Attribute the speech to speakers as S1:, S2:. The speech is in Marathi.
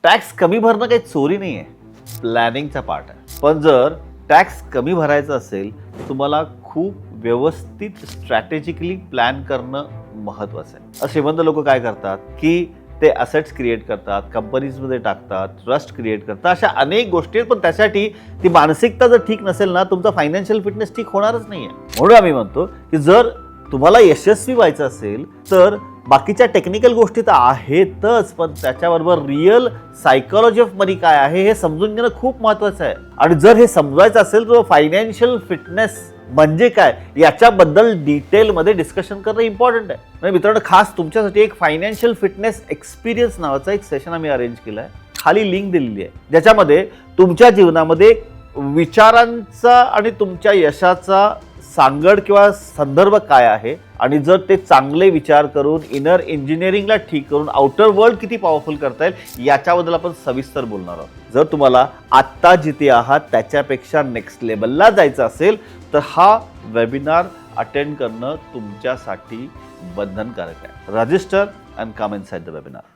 S1: टॅक्स कमी भरणं काही चोरी नाही आहे, प्लॅनिंगचा पार्ट आहे. पण जर टॅक्स कमी भरायचा असेल तर तुम्हाला खूप व्यवस्थित स्ट्रॅटेजिकली प्लॅन करणं महत्त्वाचं आहे. श्रीमंत लोक काय करतात की ते असेट्स क्रिएट करतात, कंपनीजमध्ये टाकतात, ट्रस्ट क्रिएट करतात, अशा अनेक गोष्टी आहेत. पण त्यासाठी ती मानसिकता जर ठीक नसेल ना, तुमचा फायनान्शियल फिटनेस ठीक होणारच नाही आहे. म्हणून आम्ही म्हणतो की जर तुम्हाला यशस्वी व्हायचं असेल तर बाकीच्या टेक्निकल गोष्टी तर आहेतच, पण त्याच्याबरोबर रिअल सायकोलॉजी ऑफ मनी काय आहे हे समजून घेणं खूप महत्त्वाचं आहे. आणि जर हे समजायचं असेल तर फायनान्शियल फिटनेस म्हणजे काय याच्याबद्दल डिटेलमध्ये डिस्कशन करणं इम्पॉर्टंट आहे. म्हणजे मित्रांनो, खास तुमच्यासाठी एक फायनान्शियल फिटनेस एक्सपिरियन्स नावाचा एक सेशन आम्ही अरेंज केला आहे. खाली लिंक दिलेली आहे, ज्याच्यामध्ये तुमच्या जीवनामध्ये विचारांचा आणि तुमच्या यशाचा सांगड किंवा संदर्भ काय आहे आणि जर ते चांगले विचार करून इनर इंजिनिअरिंगला ठीक करून आउटर वर्ल्ड किती पॉवरफुल करता येईल याच्याबद्दल आपण सविस्तर बोलणार आहोत. जर तुम्हाला आत्ता जिथे आहात त्याच्यापेक्षा नेक्स्ट लेवलला जायचं असेल तर हा वेबिनार अटेंड करणं तुमच्यासाठी बंधनकारक आहे. Register and come inside the webinar.